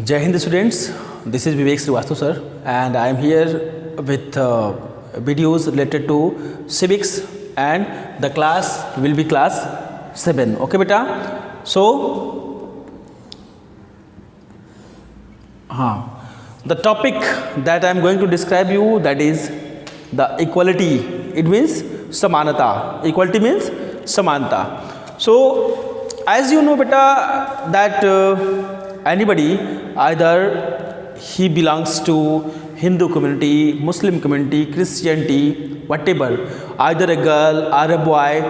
Jai Hind students, this is Vivek Srivastav sir and I am here with videos related to civics and the class will be class 7. Okay beta? So, the topic that I am going to describe you, that is the equality. It means samanata. Equality means samanata. So, as you know beta that anybody, either he belongs to Hindu community, Muslim community, Christianity, whatever, either a girl or a boy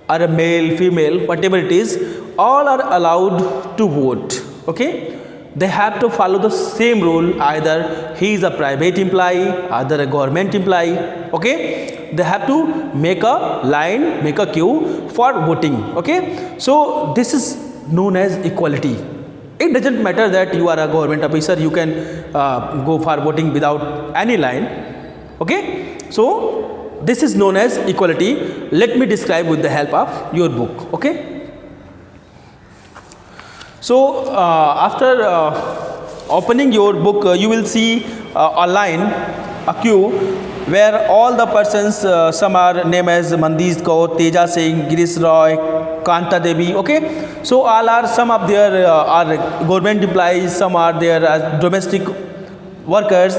or a male, female, whatever it is, all are allowed to vote. Okay, they have to follow the same rule. Either he is a private employee, either a government employee. Okay, they have to make a line, make a queue for voting. Okay, so this is known as equality. It doesn't matter that you are a government officer, you can go for voting without any line. Okay, so this is known as equality. Let me describe with the help of your book. Okay, so after opening your book, you will see a line, a queue, where all the persons, some are named as Mandeep Kaur, Teja Singh, Girish Roy, Kanta Devi. Okay, so all are, some of their are government employees, some are their domestic workers.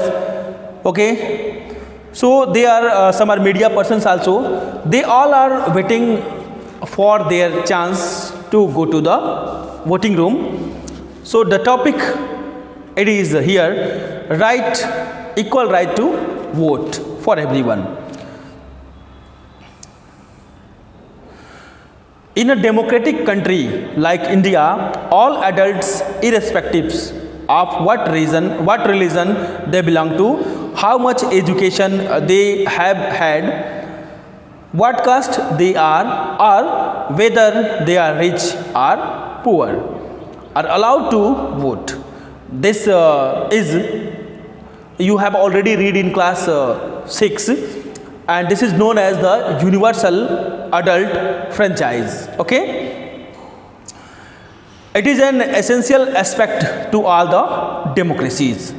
Okay, so they are some are media persons also. They all are waiting for their chance to go to the voting room. So the topic, it is here, right, equal right to vote for everyone. In a democratic country like India, all adults, irrespective of what religion they belong to, how much education they have had, what caste they are, or whether they are rich or poor, are allowed to vote. This is, you have already read in class 6, and this is known as the universal adult franchise. Okay, it is an essential aspect to all the democracies.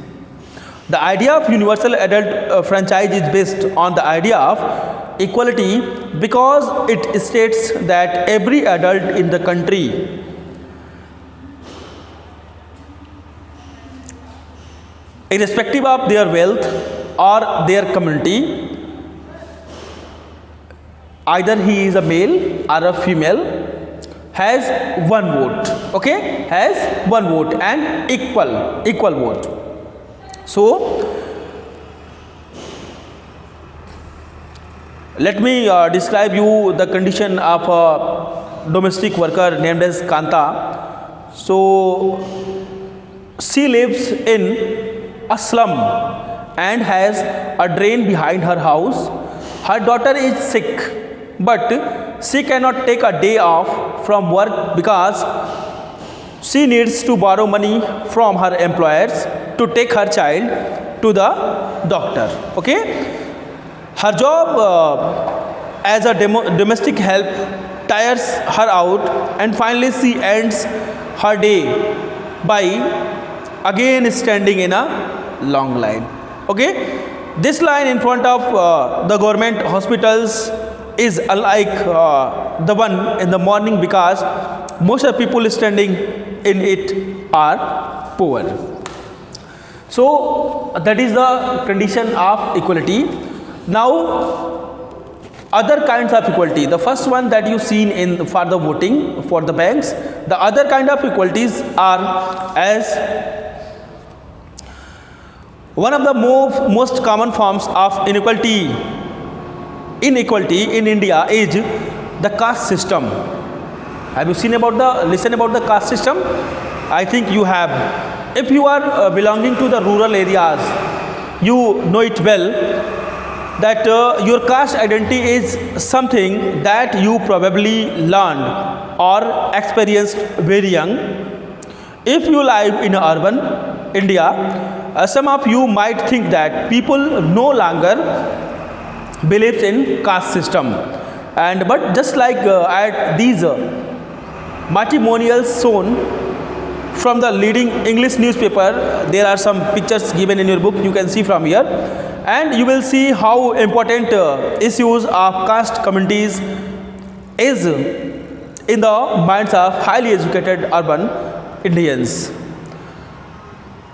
The idea of universal adult franchise is based on the idea of equality because it states that every adult in the country irrespective of their wealth or their community, either he is a male or a female, has one vote. Okay, has one vote and equal vote. So let me describe you the condition of a domestic worker named as Kanta. So she lives in a slum and has a drain behind her house. Her daughter is sick, but she cannot take a day off from work because she needs to borrow money from her employers to take her child to the doctor. Okay, her job as a domestic help tires her out, and finally she ends her day by again standing in a long line. Okay, this line in front of the government hospitals is unlike the one in the morning because most of the people standing in it are poor. So that is the condition of equality. Now other kinds of equality, the first one that you seen in for the voting for the banks, the other kind of equalities are as one of the most common forms of inequality in India is the caste system. Have you listen about the caste system? I think you have. If you are belonging to the rural areas, you know it well that your caste identity is something that you probably learned or experienced very young. If you live in urban India, some of you might think that people no longer believes in caste system, but just like at these matrimonials shown from the leading English newspaper. There are some pictures given in your book, you can see from here, and you will see how important issues of caste communities is in the minds of highly educated urban Indians.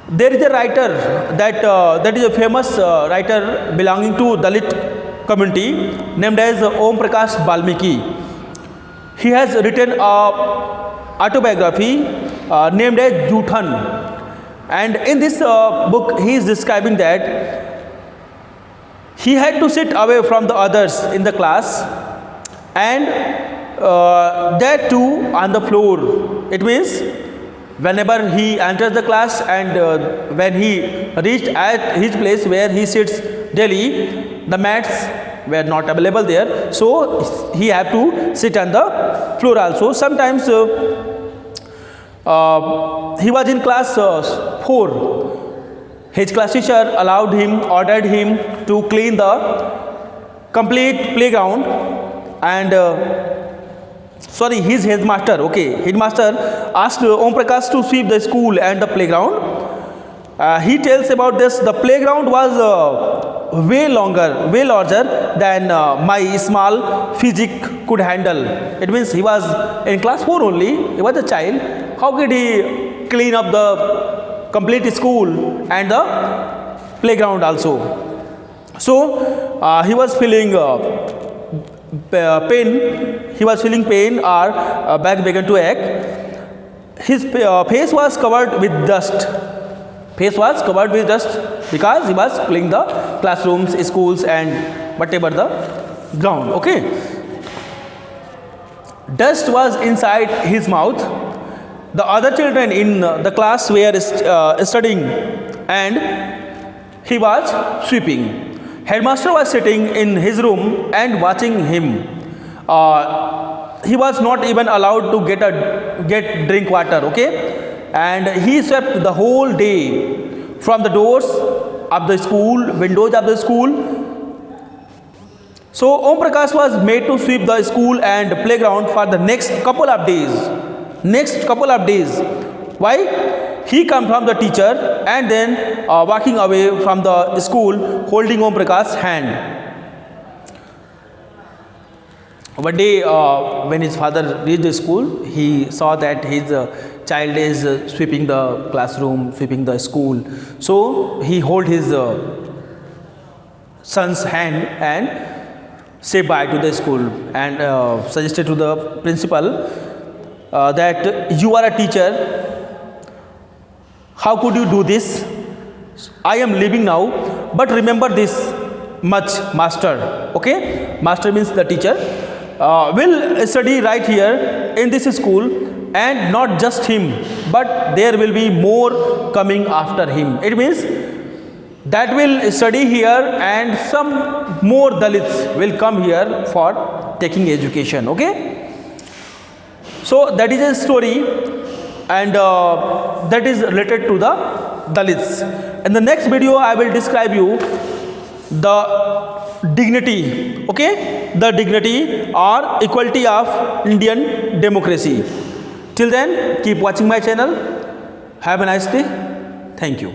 There is a writer that is a famous writer belonging to Dalit community named as Om Prakash Valmiki. He has written a autobiography named as Juthan, and in this book he is describing that he had to sit away from the others in the class, and that too on the floor. It means whenever he enters the class and when he reached at his place where he sits daily, the mats were not available there, so he had to sit on the floor also. Sometimes he was in class 4. His class teacher ordered him to clean the complete playground, and his headmaster asked Om Prakash to sweep the school and the playground. He tells about this: the playground was way larger than my small physique could handle. It means he was in class 4 only, he was a child. How could he clean up the complete school and the playground also? So he was feeling pain or back began to ache. His face was covered with dust. Because he was cleaning the classrooms, schools and whatever the ground. Okay. Dust was inside his mouth. The other children in the class were studying and he was sweeping. Headmaster was sitting in his room and watching him. He was not even allowed to get drink water, okay? And he swept the whole day from the doors of the school, windows of the school. So Om Prakash was made to sweep the school and playground for the next couple of days. Why? He come from the teacher and then walking away from the school holding Om Prakash's hand. One day when his father reached the school, he saw that his child is sweeping the classroom, sweeping the school. So he hold his son's hand and say bye to the school and suggested to the principal that you are a teacher. How could you do this? I am leaving now, but remember this much, master. Okay, master means the teacher. Will study right here in this school, and not just him, but there will be more coming after him. It means that will study here and some more Dalits will come here for taking education. Okay, so that is a story, and that is related to the Dalits. In the next video I will describe you the dignity, okay, the dignity or equality of Indian democracy. Till then, keep watching my channel. Have a nice day. Thank you.